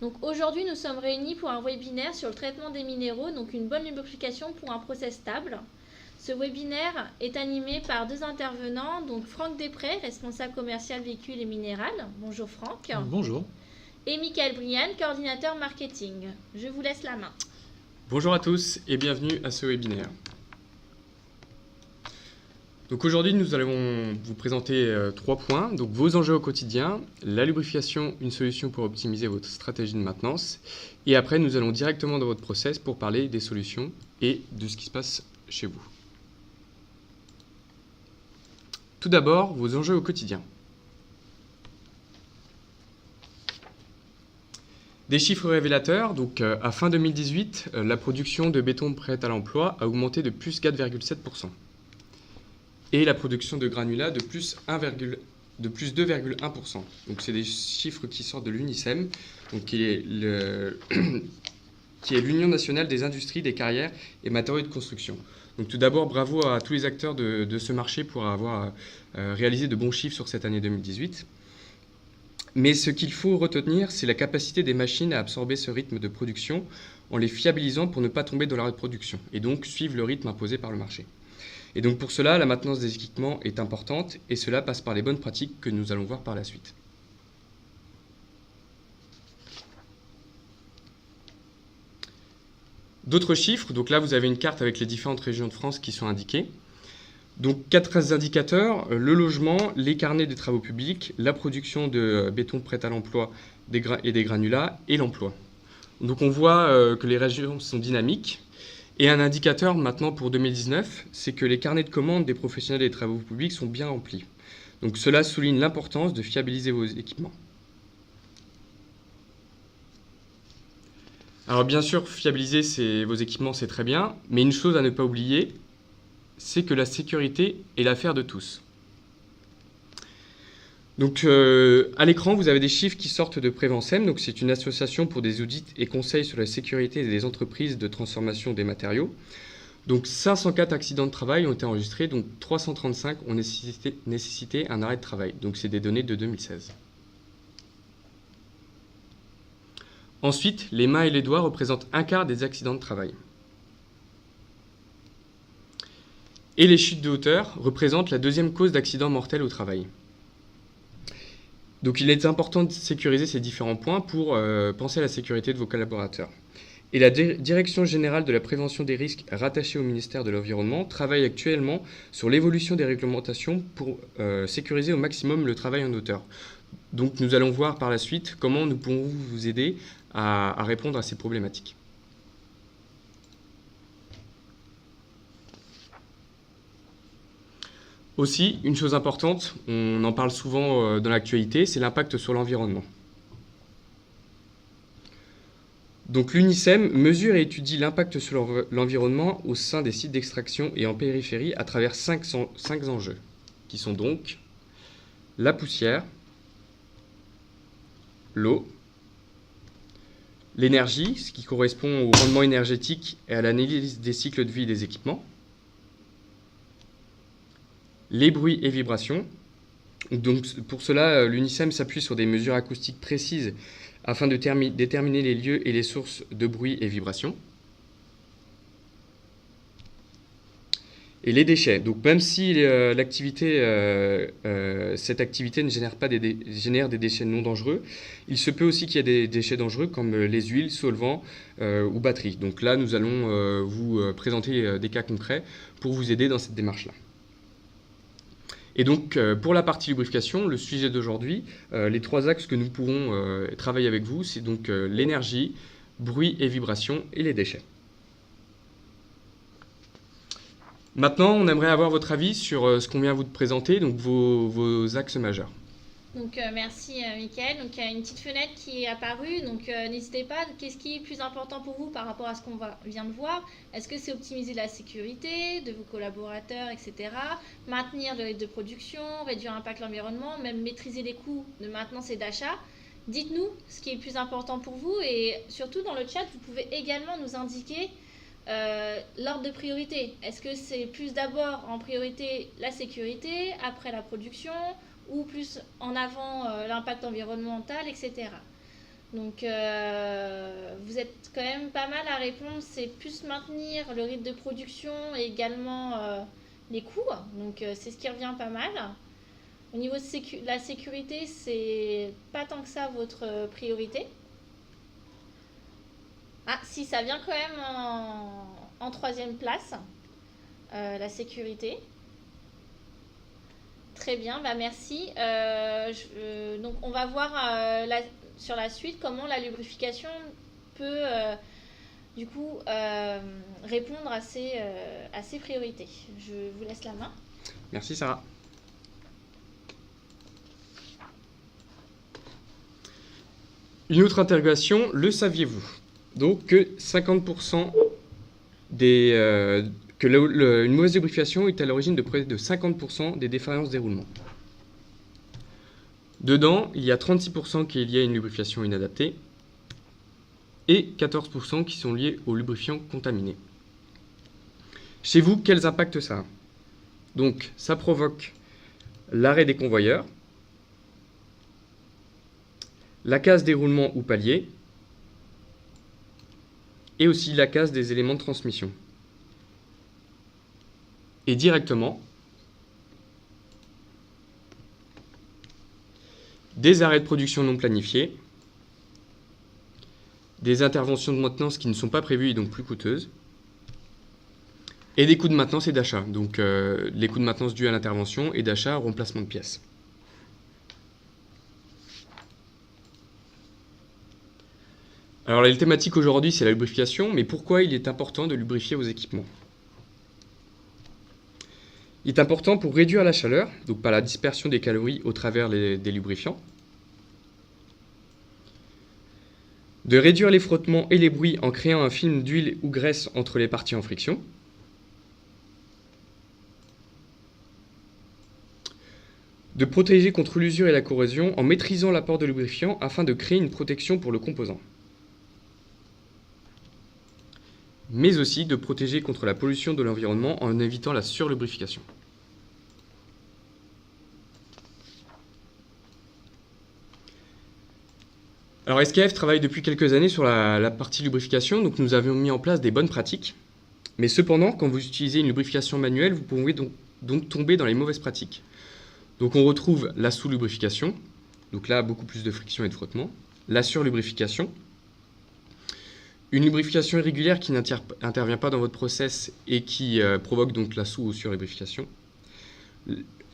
Donc aujourd'hui, nous sommes réunis pour un webinaire sur le traitement des minéraux, donc une bonne lubrification pour un process stable. Ce webinaire est animé par deux intervenants, donc Franck Després, responsable commercial véhicules et minéral. Bonjour Franck. Bonjour. Et Michael Brian, coordinateur marketing. Je vous laisse la main. Bonjour à tous et bienvenue à ce webinaire. Donc aujourd'hui, nous allons vous présenter 3 points. Donc vos enjeux au quotidien, la lubrification, une solution pour optimiser votre stratégie de maintenance. Et après, nous allons directement dans votre process pour parler des solutions et de ce qui se passe chez vous. Tout d'abord, vos enjeux au quotidien. Des chiffres révélateurs, donc à fin 2018, la production de béton prêt à l'emploi a augmenté de plus 4,7%. Et la production de granulats de plus 2,1%. Donc c'est des chiffres qui sortent de l'UNICEM, donc qui est l'Union nationale des industries, des carrières et matériaux de construction. Donc tout d'abord, bravo à tous les acteurs de ce marché pour avoir réalisé de bons chiffres sur cette année 2018. Mais ce qu'il faut retenir, c'est la capacité des machines à absorber ce rythme de production en les fiabilisant pour ne pas tomber dans l'arrêt de production et donc suivre le rythme imposé par le marché. Et donc pour cela, la maintenance des équipements est importante et cela passe par les bonnes pratiques que nous allons voir par la suite. D'autres chiffres, donc là vous avez une carte avec les différentes régions de France qui sont indiquées. Donc 4 indicateurs, le logement, les carnets des travaux publics, la production de béton prêt à l'emploi et des granulats et l'emploi. Donc on voit que les régions sont dynamiques. Et un indicateur maintenant pour 2019, c'est que les carnets de commandes des professionnels des travaux publics sont bien remplis. Donc cela souligne l'importance de fiabiliser vos équipements. Alors bien sûr, fiabiliser vos équipements, c'est très bien, mais une chose à ne pas oublier, c'est que la sécurité est l'affaire de tous. Donc à l'écran, vous avez des chiffres qui sortent de Prévencem. Donc c'est une association pour des audits et conseils sur la sécurité des entreprises de transformation des matériaux. Donc 504 accidents de travail ont été enregistrés, donc 335 ont nécessité un arrêt de travail. Donc c'est des données de 2016. Ensuite, les mains et les doigts représentent un quart des accidents de travail. Et les chutes de hauteur représentent la deuxième cause d'accident mortel au travail. Donc il est important de sécuriser ces différents points pour penser à la sécurité de vos collaborateurs. Et la Direction générale de la prévention des risques rattachée au ministère de l'Environnement travaille actuellement sur l'évolution des réglementations pour sécuriser au maximum le travail en hauteur. Donc nous allons voir par la suite comment nous pouvons vous aider à répondre à ces problématiques. Aussi, une chose importante, on en parle souvent dans l'actualité, c'est l'impact sur l'environnement. Donc l'UNICEM mesure et étudie l'impact sur l'environnement au sein des sites d'extraction et en périphérie à travers 5 enjeux, qui sont donc la poussière, l'eau, l'énergie, ce qui correspond au rendement énergétique et à l'analyse des cycles de vie des équipements, les bruits et vibrations. Donc pour cela, l'UNICEM s'appuie sur des mesures acoustiques précises afin de déterminer les lieux et les sources de bruit et vibrations. Et les déchets. Donc même si cette activité ne génère pas génère des déchets non dangereux, il se peut aussi qu'il y ait des déchets dangereux comme les huiles, solvants ou batteries. Donc là, nous allons vous présenter des cas concrets pour vous aider dans cette démarche-là. Et donc, pour la partie lubrification, le sujet d'aujourd'hui, les 3 axes que nous pouvons travailler avec vous, c'est donc l'énergie, bruit et vibration et les déchets. Maintenant, on aimerait avoir votre avis sur ce qu'on vient vous de présenter, donc vos axes majeurs. Donc merci Mickaël. Donc il y a une petite fenêtre qui est apparue, donc n'hésitez pas. Qu'est-ce qui est plus important pour vous par rapport à ce qu'on vient de voir? Est-ce que c'est optimiser la sécurité de vos collaborateurs, etc. Maintenir le rythme de production, réduire l'impact de l'environnement, même maîtriser les coûts de maintenance et d'achat? Dites-nous ce qui est le plus important pour vous et surtout dans le chat, vous pouvez également nous indiquer l'ordre de priorité. Est-ce que c'est plus d'abord en priorité la sécurité, après la production, ou plus en avant l'impact environnemental, etc. Donc, vous êtes quand même pas mal à répondre. C'est plus maintenir le rythme de production et également les coûts. Donc, c'est ce qui revient pas mal. Au niveau de la sécurité, c'est pas tant que ça votre priorité. Ah, si, ça vient quand même en troisième place, la sécurité. Très bien, bah merci. Donc, on va voir sur la suite comment la lubrification peut du coup répondre à ces priorités. Je vous laisse la main. Merci Sarah. Une autre interrogation, le saviez-vous? Donc que 50% une mauvaise lubrification est à l'origine de près de 50% des défaillances des roulements. Dedans, il y a 36% qui est lié à une lubrification inadaptée et 14% qui sont liés aux lubrifiants contaminés. Chez vous, quels impacts ça a? Donc, ça provoque l'arrêt des convoyeurs, la casse des roulements ou paliers, et aussi la casse des éléments de transmission. Et directement, des arrêts de production non planifiés, des interventions de maintenance qui ne sont pas prévues et donc plus coûteuses, et des coûts de maintenance et d'achat, donc les coûts de maintenance dus à l'intervention et d'achat au remplacement de pièces. Alors la thématique aujourd'hui c'est la lubrification, mais pourquoi il est important de lubrifier vos équipements? Il est important pour réduire la chaleur, donc par la dispersion des calories au travers des lubrifiants, de réduire les frottements et les bruits en créant un film d'huile ou graisse entre les parties en friction, de protéger contre l'usure et la corrosion en maîtrisant l'apport de lubrifiant afin de créer une protection pour le composant, mais aussi de protéger contre la pollution de l'environnement en évitant la surlubrification. Alors SKF travaille depuis quelques années sur la partie lubrification, donc nous avions mis en place des bonnes pratiques, mais cependant, quand vous utilisez une lubrification manuelle, vous pouvez donc tomber dans les mauvaises pratiques. Donc on retrouve la sous-lubrification, donc là beaucoup plus de friction et de frottement, la surlubrification, une lubrification irrégulière qui n'intervient pas dans votre process et qui provoque donc la sous- ou surlubrification,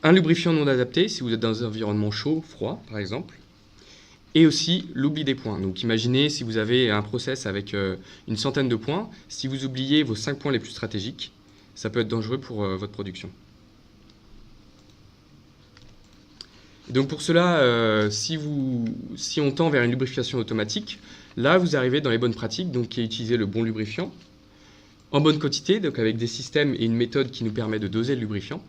un lubrifiant non adapté si vous êtes dans un environnement chaud, froid par exemple, et aussi l'oubli des points. Donc imaginez si vous avez un process avec une centaine de points, si vous oubliez vos 5 points les plus stratégiques, ça peut être dangereux pour votre production. Et donc pour cela, si on tend vers une lubrification automatique, là vous arrivez dans les bonnes pratiques, donc qui est utiliser le bon lubrifiant, en bonne quantité, donc avec des systèmes et une méthode qui nous permet de doser le lubrifiant,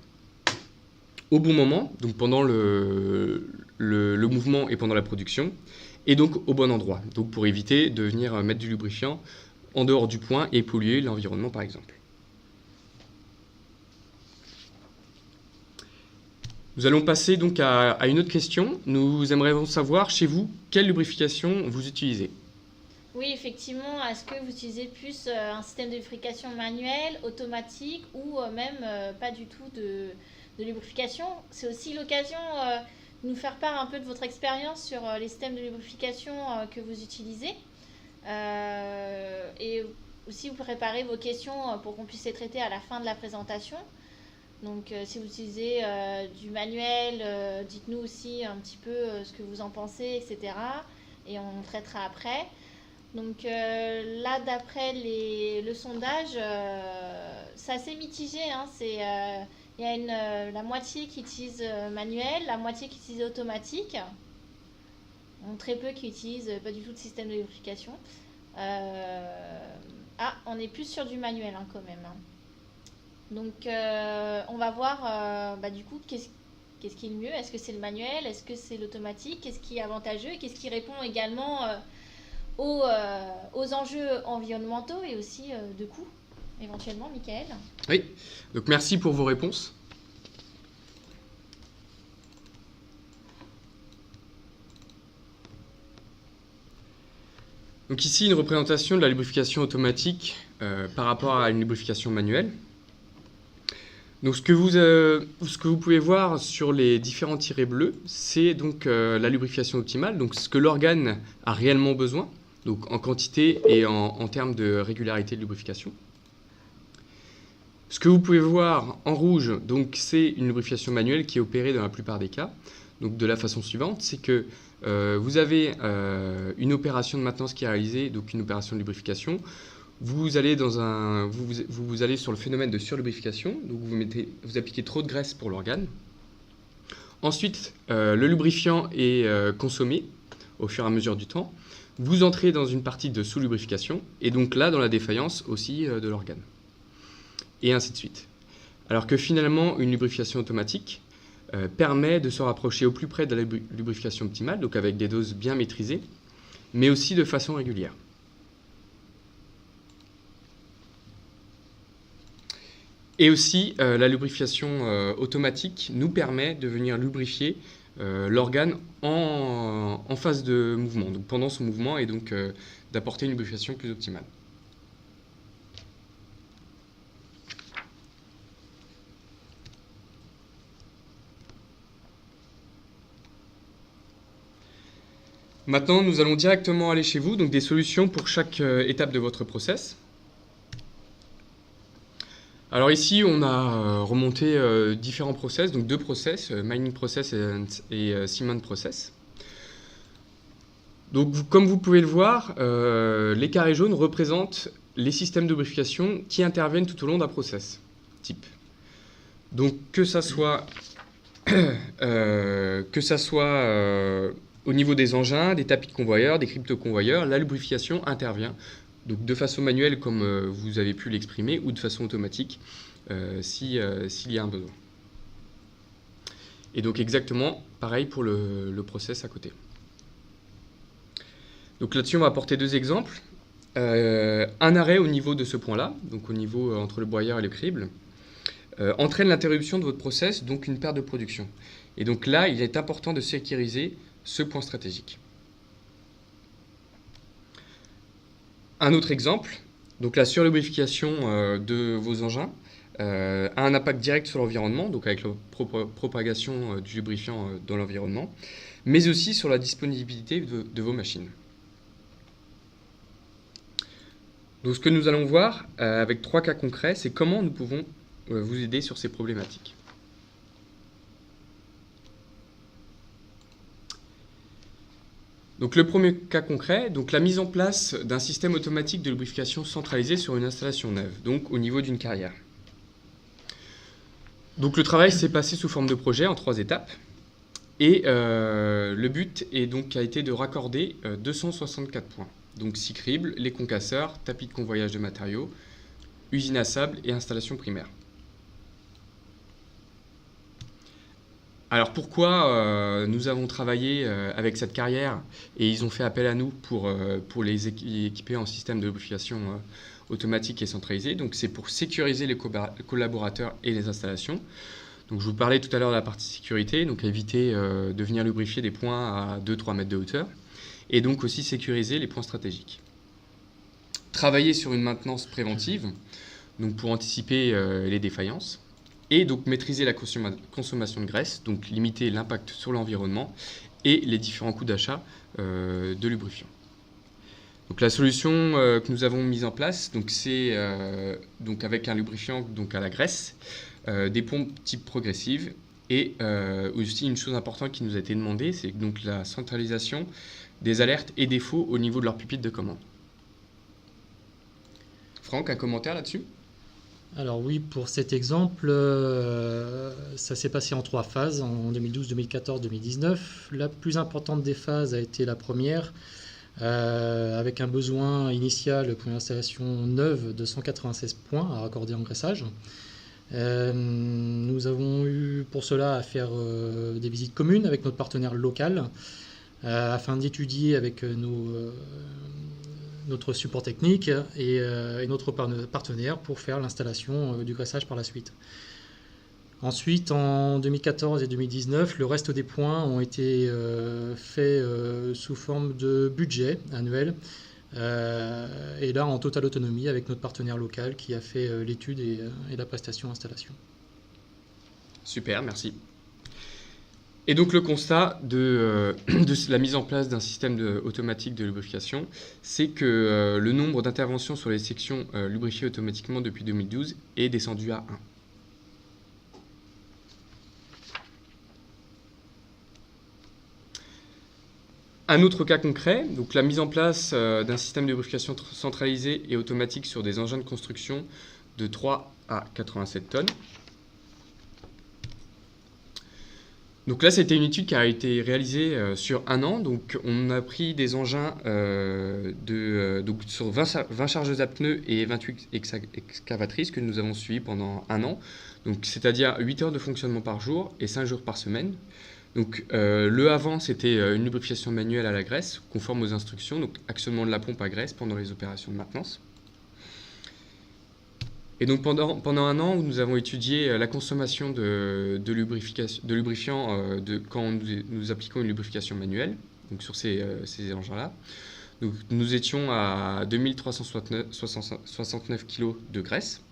au bon moment, donc pendant le mouvement et pendant la production, et donc au bon endroit, donc pour éviter de venir mettre du lubrifiant en dehors du point et polluer l'environnement par exemple. Nous allons passer donc à une autre question. Nous aimerions savoir chez vous quelle lubrification vous utilisez. Oui, effectivement, est-ce que vous utilisez plus un système de lubrification manuel, automatique ou même pas du tout de lubrification? C'est aussi l'occasion de nous faire part un peu de votre expérience sur les systèmes de lubrification que vous utilisez. Et aussi vous préparez vos questions pour qu'on puisse les traiter à la fin de la présentation. Donc si vous utilisez du manuel, dites-nous aussi un petit peu ce que vous en pensez, etc. Et on traitera après. Donc là, d'après le sondage, c'est assez mitigé. Hein, il y a la moitié qui utilise manuel, la moitié qui utilise automatique. Donc, très peu qui utilisent pas du tout de système de lubrification. On est plus sur du manuel hein, quand même. Hein. Donc on va voir du coup qu'est-ce qui est le mieux. Est-ce que c'est le manuel? Est-ce que c'est l'automatique? Qu'est-ce qui est avantageux? Et qu'est-ce qui répond également aux enjeux environnementaux et aussi de coûts, éventuellement, Michael? Oui, donc merci pour vos réponses. Donc ici, une représentation de la lubrification automatique par rapport à une lubrification manuelle. Donc ce que vous pouvez voir sur les différents tirets bleus, c'est donc la lubrification optimale, donc ce que l'organe a réellement besoin, donc en quantité et en termes de régularité de lubrification. Ce que vous pouvez voir en rouge, donc c'est une lubrification manuelle qui est opérée dans la plupart des cas. Donc de la façon suivante, c'est que vous avez une opération de maintenance qui est réalisée, donc une opération de lubrification. Vous allez sur le phénomène de surlubrification, donc vous appliquez trop de graisse pour l'organe. Ensuite, le lubrifiant est consommé au fur et à mesure du temps. Vous entrez dans une partie de sous-lubrification, et donc là, dans la défaillance aussi de l'organe. Et ainsi de suite. Alors que finalement, une lubrification automatique permet de se rapprocher au plus près de la lubrification optimale, donc avec des doses bien maîtrisées, mais aussi de façon régulière. Et aussi, la lubrification automatique nous permet de venir lubrifier l'organe en phase de mouvement, donc pendant son mouvement, et donc d'apporter une lubrification plus optimale. Maintenant, nous allons directement aller chez vous, donc des solutions pour chaque étape de votre process. Alors ici, on a remonté différents process, donc 2 process, mining process et cement process. Donc comme vous pouvez le voir, les carrés jaunes représentent les systèmes de lubrification qui interviennent tout au long d'un process type. Donc que ça soit au niveau des engins, des tapis de convoyeurs, des crypto-convoyeurs, la lubrification intervient. Donc de façon manuelle, comme vous avez pu l'exprimer, ou de façon automatique, s'il y a un besoin. Et donc exactement pareil pour le process à côté. Donc là-dessus, on va apporter 2 exemples. Un arrêt au niveau de ce point-là, donc au niveau entre le broyeur et le crible, entraîne l'interruption de votre process, donc une perte de production. Et donc là, il est important de sécuriser ce point stratégique. Un autre exemple, donc la surlubrification de vos engins a un impact direct sur l'environnement, donc avec la propagation du lubrifiant dans l'environnement, mais aussi sur la disponibilité de vos machines. Donc ce que nous allons voir avec 3 cas concrets, c'est comment nous pouvons vous aider sur ces problématiques. Donc le premier cas concret, donc la mise en place d'un système automatique de lubrification centralisé sur une installation neuve, donc au niveau d'une carrière. Donc le travail s'est passé sous forme de projet en 3 étapes, et le but a été de raccorder 264 points, donc 6 cribles, les concasseurs, tapis de convoyage de matériaux, usine à sable et installation primaire. Alors pourquoi nous avons travaillé avec cette carrière et ils ont fait appel à nous pour les équiper en système de lubrification automatique et centralisé. Donc c'est pour sécuriser les collaborateurs et les installations. Donc je vous parlais tout à l'heure de la partie sécurité, donc éviter de venir lubrifier des points à 2-3 mètres de hauteur. Et donc aussi sécuriser les points stratégiques. Travailler sur une maintenance préventive, donc pour anticiper les défaillances. Et donc maîtriser la consommation de graisse, donc limiter l'impact sur l'environnement et les différents coûts d'achat de lubrifiant. Donc la solution que nous avons mise en place, c'est donc avec un lubrifiant donc à la graisse, des pompes type progressive et aussi une chose importante qui nous a été demandée, c'est donc la centralisation des alertes et défauts au niveau de leur pupitre de commande. Franck, un commentaire là-dessus ? Alors oui, pour cet exemple, ça s'est passé en 3 phases, en 2012, 2014, 2019. La plus importante des phases a été la première, avec un besoin initial pour une installation neuve de 196 points à raccorder en graissage. Nous avons eu pour cela à faire des visites communes avec notre partenaire local, afin d'étudier avec notre support technique et notre partenaire pour faire l'installation du graissage par la suite. Ensuite, en 2014 et 2019, le reste des points ont été faits sous forme de budget annuel Et là, en totale autonomie avec notre partenaire local qui a fait l'étude et la prestation installation. Super, merci. Et donc le constat de la mise en place d'un système automatique de lubrification, c'est que le nombre d'interventions sur les sections lubrifiées automatiquement depuis 2012 est descendu à 1. Un autre cas concret, donc la mise en place d'un système de lubrification centralisé et automatique sur des engins de construction de 3 à 87 tonnes. Donc là, c'était une étude qui a été réalisée sur 1 an. Donc on a pris des engins donc sur 20 chargeuses à pneus et 28 excavatrices que nous avons suivies pendant 1 an. Donc c'est-à-dire 8 heures de fonctionnement par jour et 5 jours par semaine. Donc le avant, c'était une lubrification manuelle à la graisse, conforme aux instructions, donc actionnement de la pompe à graisse pendant les opérations de maintenance. Et donc pendant 1 an, nous avons étudié la consommation de lubrifiant quand nous appliquons une lubrification manuelle, donc sur ces engins-là. Donc nous étions à 2369 kg de graisse.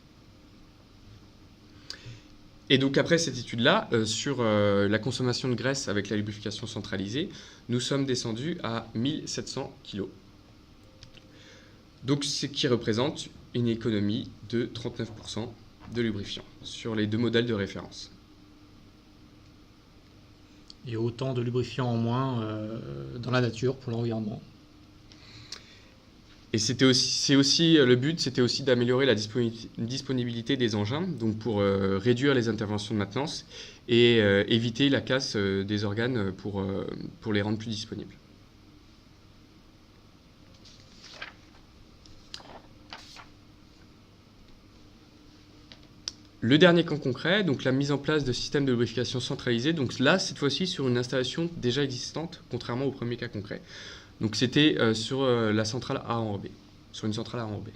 Et donc après cette étude-là, sur la consommation de graisse avec la lubrification centralisée, nous sommes descendus à 1700 kg. Donc ce qui représente une économie de 39% de lubrifiant sur les 2 modèles de référence. Et autant de lubrifiant en moins dans la nature pour l'environnement. Et c'est aussi le but, c'était aussi d'améliorer la disponibilité des engins, donc pour réduire les interventions de maintenance et éviter la casse des organes pour les rendre plus disponibles. Le dernier cas concret, donc la mise en place de systèmes de lubrification centralisés, donc là, cette fois-ci, sur une installation déjà existante, contrairement au premier cas concret. Donc c'était sur la centrale A en B, sur une centrale A en B.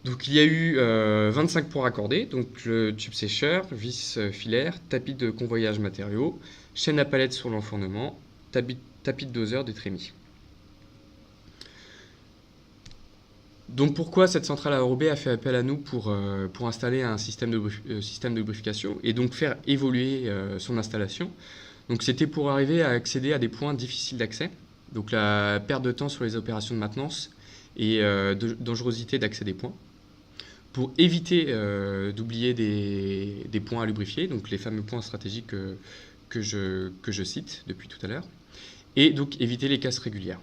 Donc il y a eu 25 points raccordés, donc le tube sécheur, vis filaire, tapis de convoyage matériaux, chaîne à palette sur l'enfournement, tapis de doseur des trémies. Donc pourquoi cette centrale à B a fait appel à nous pour installer un système de lubrification et donc faire évoluer son installation. Donc c'était pour arriver à accéder à des points difficiles d'accès, donc la perte de temps sur les opérations de maintenance et dangerosité d'accès des points, pour éviter d'oublier des points à lubrifier, donc les fameux points stratégiques que je cite depuis tout à l'heure, et donc éviter les casses régulières.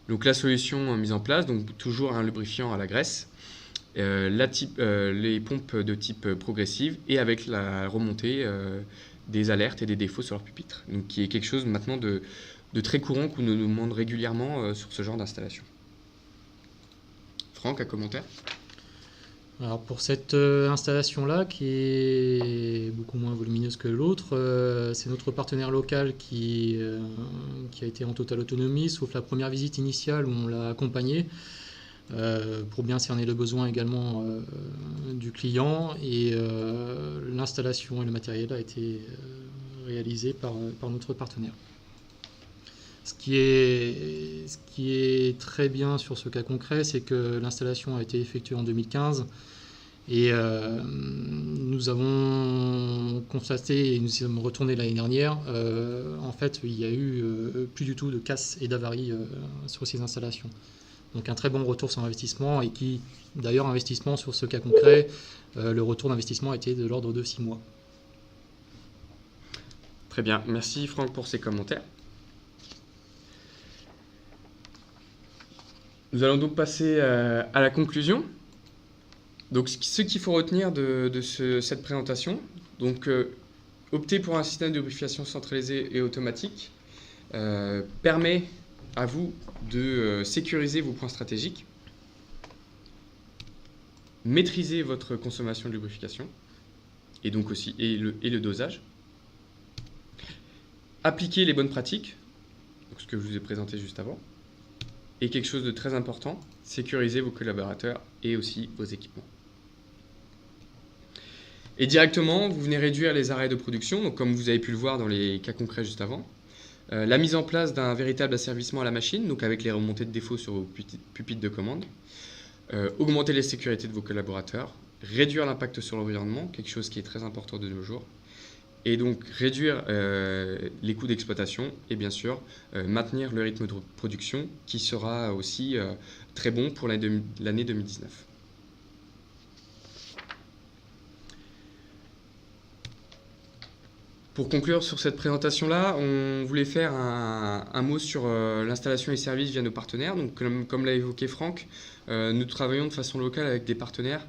Donc la solution mise en place, donc toujours un lubrifiant à la graisse, les pompes de type progressive et avec la remontée des alertes et des défauts sur leur pupitre. Donc qui est quelque chose maintenant de très courant qu'on nous demande régulièrement sur ce genre d'installation. Franck, un commentaire ? Alors pour cette installation-là, qui est beaucoup moins volumineuse que l'autre, c'est notre partenaire local qui a été en totale autonomie, sauf la première visite initiale où on l'a accompagné pour bien cerner le besoin également du client. Et l'installation et le matériel a été réalisé par notre partenaire. Ce qui est très bien sur ce cas concret, c'est que l'installation a été effectuée en 2015 et nous avons constaté, et nous y sommes retournés l'année dernière, en fait il y a eu plus du tout de casse et d'avaries sur ces installations. Donc un très bon retour sur investissement et qui, d'ailleurs, investissement sur ce cas concret, le retour d'investissement a été de l'ordre de 6 mois. Très bien, merci Franck pour ces commentaires. Nous allons donc passer à la conclusion. Donc, ce qu'il faut retenir de cette présentation, donc opter pour un système de lubrification centralisé et automatique permet à vous de sécuriser vos points stratégiques, maîtriser votre consommation de lubrification et donc aussi et le dosage, appliquer les bonnes pratiques, donc ce que je vous ai présenté juste avant. Et quelque chose de très important, sécuriser vos collaborateurs et aussi vos équipements. Et directement, vous venez réduire les arrêts de production, donc comme vous avez pu le voir dans les cas concrets juste avant. La mise en place d'un véritable asservissement à la machine, donc avec les remontées de défauts sur vos pupitres de commande. Augmenter la sécurité de vos collaborateurs. Réduire l'impact sur l'environnement, quelque chose qui est très important de nos jours. Et donc réduire les coûts d'exploitation et bien sûr maintenir le rythme de production qui sera aussi très bon pour l'année 2019. Pour conclure sur cette présentation-là, on voulait faire un mot sur l'installation et services via nos partenaires. Donc, comme l'a évoqué Franck, nous travaillons de façon locale avec des partenaires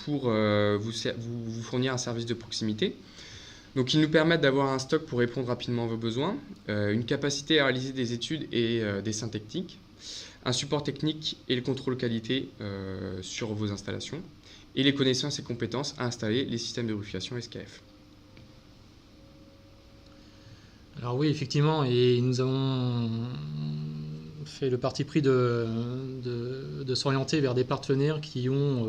pour vous fournir un service de proximité. Donc, ils nous permettent d'avoir un stock pour répondre rapidement à vos besoins, une capacité à réaliser des études et des dessins techniques, un support technique et le contrôle qualité sur vos installations, et les connaissances et compétences à installer les systèmes de lubrification SKF. Alors oui, effectivement, et nous avons fait le parti pris de s'orienter vers des partenaires qui ont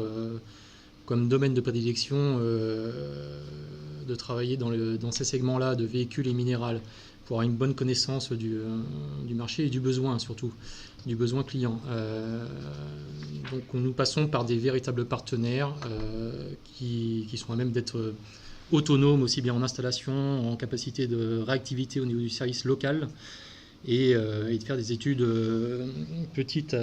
comme domaine de prédilection de travailler dans ces segments-là de véhicules et minérales pour avoir une bonne connaissance du marché et du besoin surtout, du besoin client. Donc nous passons par des véritables partenaires qui sont à même d'être autonomes aussi bien en installation, en capacité de réactivité au niveau du service local et de faire des études petites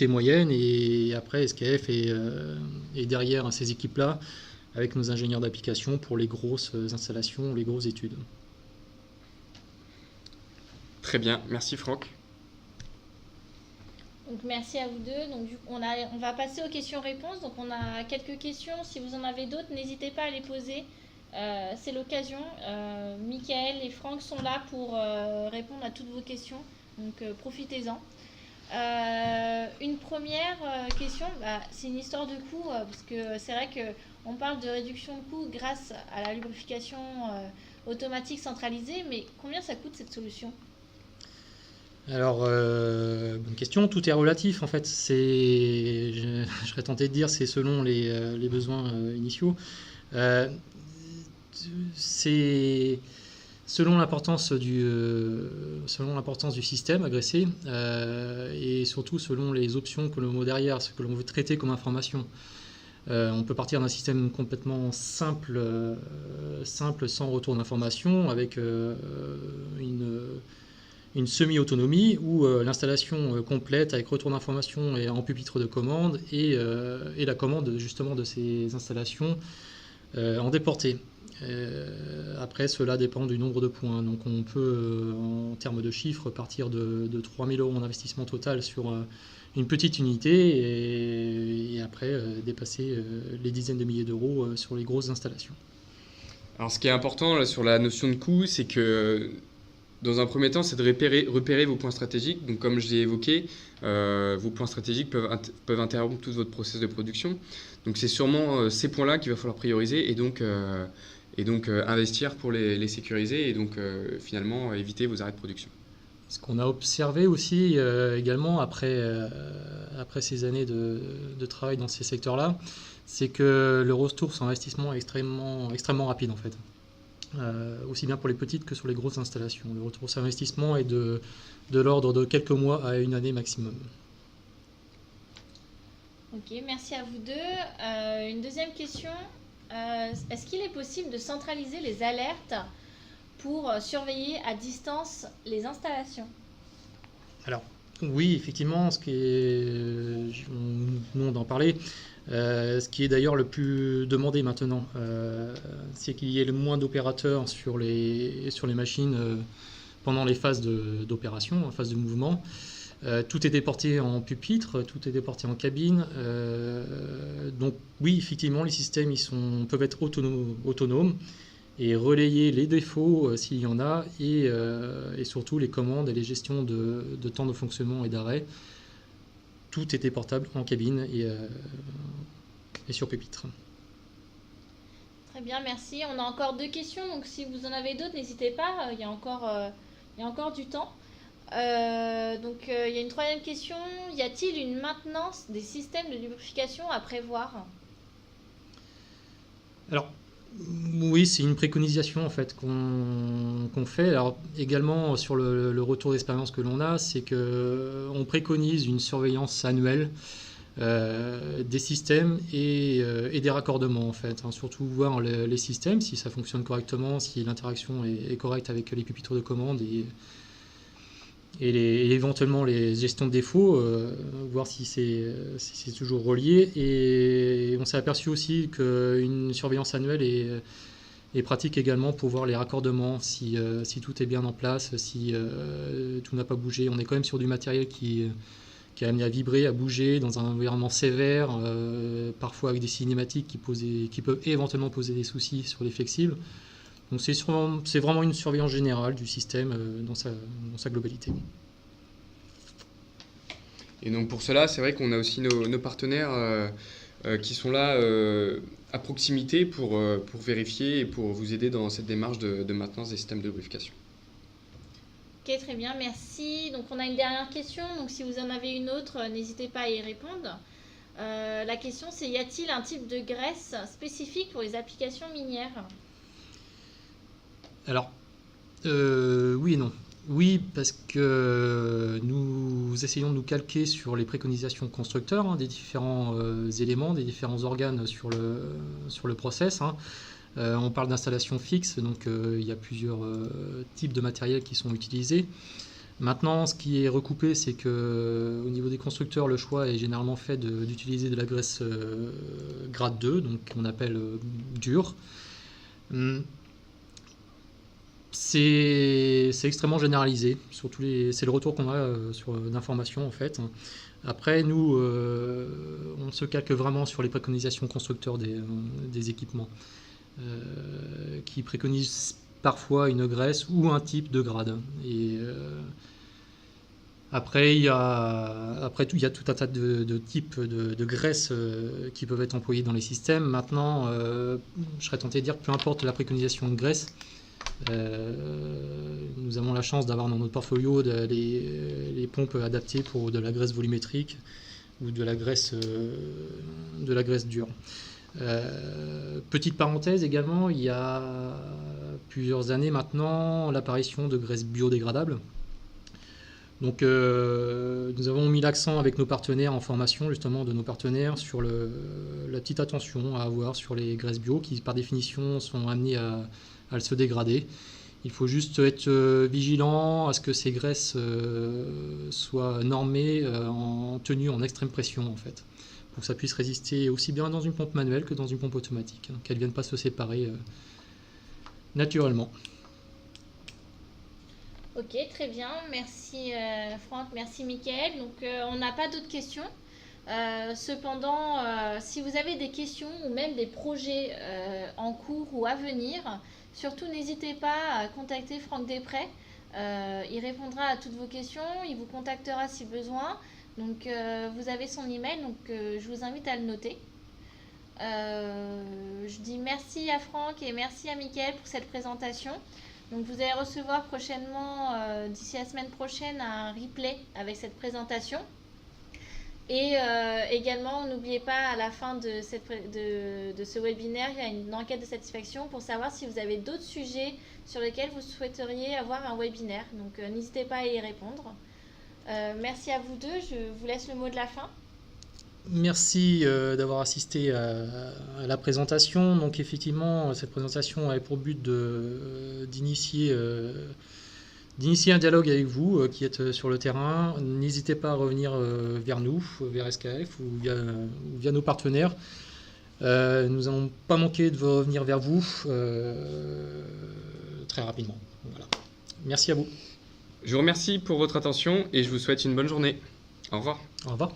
et moyennes. Et après, SKF est derrière ces équipes-là avec nos ingénieurs d'application pour les grosses installations, les grosses études. Très bien, merci Franck. Donc merci à vous deux. Donc on va passer aux questions-réponses. Donc on a quelques questions. Si vous en avez d'autres, n'hésitez pas à les poser. C'est l'occasion. Mickaël et Franck sont là pour répondre à toutes vos questions. Donc profitez-en. Une première question, c'est une histoire de coût, parce que c'est vrai qu'on parle de réduction de coûts grâce à la lubrification automatique centralisée, mais combien ça coûte cette solution ? Alors, bonne question, tout est relatif en fait. Je serais tenté de dire c'est selon les besoins initiaux. C'est selon l'importance du système agressé et surtout selon les options que l'on met derrière, ce que l'on veut traiter comme information. On peut partir d'un système complètement simple sans retour d'information, avec une semi-autonomie ou l'installation complète avec retour d'information et en pupitre de commande et la commande justement de ces installations en déporté. Après, cela dépend du nombre de points. Donc on peut, en termes de chiffres, partir de 3 000 € en investissement total sur une petite unité et après dépasser les dizaines de milliers d'euros sur les grosses installations. Alors ce qui est important là, sur la notion de coût, c'est que dans un premier temps, c'est de repérer vos points stratégiques. Donc comme je l'ai évoqué, vos points stratégiques peuvent interrompre tout votre process de production. Donc c'est sûrement ces points-là qu'il va falloir prioriser et donc investir pour les sécuriser et donc finalement éviter vos arrêts de production. Ce qu'on a observé aussi également après ces années de travail dans ces secteurs-là, c'est que le retour sur investissement est extrêmement rapide en fait. Aussi bien pour les petites que sur les grosses installations. Le retour sur investissement est de l'ordre de quelques mois à une année maximum. Ok, merci à vous deux. Une deuxième question. Est-ce qu'il est possible de centraliser les alertes pour surveiller à distance les installations ? Alors, oui, effectivement, nous venons d'en parler. Ce qui est d'ailleurs le plus demandé maintenant, c'est qu'il y ait le moins d'opérateurs sur les machines pendant les phases d'opération, en phase de mouvement. Tout est déporté en pupitre, tout est déporté en cabine. Donc oui, effectivement, les systèmes peuvent être autonomes et relayer les défauts s'il y en a et surtout les commandes et les gestions de temps de fonctionnement et d'arrêt. Tout est déportable en cabine et sur pupitre. Très bien, merci. On a encore 2 questions, donc si vous en avez d'autres, n'hésitez pas, il y a encore du temps. Il y a une troisième question. Y a-t-il une maintenance des systèmes de lubrification à prévoir ? Alors, Oui, c'est une préconisation en fait qu'on fait. Alors également sur le retour d'expérience que l'on a, c'est que on préconise une surveillance annuelle des systèmes et des raccordements en fait. Hein. Surtout voir les systèmes, si ça fonctionne correctement, si l'interaction est correcte avec les pupitres de commande et éventuellement les gestions de défauts, voir si c'est toujours relié. Et on s'est aperçu aussi qu'une surveillance annuelle est pratique également pour voir les raccordements, si tout est bien en place, si tout n'a pas bougé. On est quand même sur du matériel qui est amené à vibrer, à bouger dans un environnement sévère, parfois avec des cinématiques qui peuvent éventuellement poser des soucis sur les flexibles. Donc c'est vraiment une surveillance générale du système dans sa globalité. Et donc pour cela, c'est vrai qu'on a aussi nos partenaires qui sont là à proximité pour vérifier et pour vous aider dans cette démarche de maintenance des systèmes de lubrification. Ok, très bien, merci. Donc on a une dernière question, donc si vous en avez une autre, n'hésitez pas à y répondre. La question c'est, y a-t-il un type de graisse spécifique pour les applications minières? Alors, oui et non. Oui, parce que nous essayons de nous calquer sur les préconisations constructeurs, hein, des différents éléments, des différents organes sur le process. Hein. On parle d'installation fixe, donc il y a plusieurs types de matériel qui sont utilisés. Maintenant, ce qui est recoupé, c'est que au niveau des constructeurs, le choix est généralement fait d'utiliser de la graisse grade 2, donc qu'on appelle dure. C'est extrêmement généralisé, c'est le retour qu'on a d'informations en fait. Après, nous, on se calque vraiment sur les préconisations constructeurs des équipements, qui préconisent parfois une graisse ou un type de grade. Et après, il y a tout un tas de types de graisses qui peuvent être employées dans les systèmes. Maintenant, je serais tenté de dire, peu importe la préconisation de graisse, nous avons la chance d'avoir dans notre portfolio les pompes adaptées pour de la graisse volumétrique ou de la graisse dure. Petite parenthèse également, il y a plusieurs années maintenant l'apparition de graisses biodégradables. Donc nous avons mis l'accent avec nos partenaires en formation justement de nos partenaires sur la petite attention à avoir sur les graisses bio qui par définition sont amenées à se dégrader. Il faut juste être vigilant à ce que ces graisses soient normées en tenue en extrême pression en fait, pour que ça puisse résister aussi bien dans une pompe manuelle que dans une pompe automatique, hein, qu'elles ne viennent pas se séparer naturellement. Ok, très bien. Merci Franck, merci Mickaël. Donc on n'a pas d'autres questions. Cependant, si vous avez des questions ou même des projets en cours ou à venir, surtout n'hésitez pas à contacter Franck Després. Il répondra à toutes vos questions, il vous contactera si besoin. Donc vous avez son email, donc je vous invite à le noter. Je dis merci à Franck et merci à Mickaël pour cette présentation. Donc vous allez recevoir prochainement, d'ici la semaine prochaine, un replay avec cette présentation. Et également, n'oubliez pas, à la fin de ce webinaire, il y a une enquête de satisfaction pour savoir si vous avez d'autres sujets sur lesquels vous souhaiteriez avoir un webinaire. Donc n'hésitez pas à y répondre. Merci à vous deux, je vous laisse le mot de la fin. Merci d'avoir assisté à la présentation. Donc effectivement, cette présentation avait pour but d'initier un dialogue avec vous qui êtes sur le terrain. N'hésitez pas à revenir vers nous, vers SKF ou via nos partenaires. Nous n'allons pas manquer de revenir vers vous très rapidement. Voilà. Merci à vous. Je vous remercie pour votre attention et je vous souhaite une bonne journée. Au revoir. Au revoir.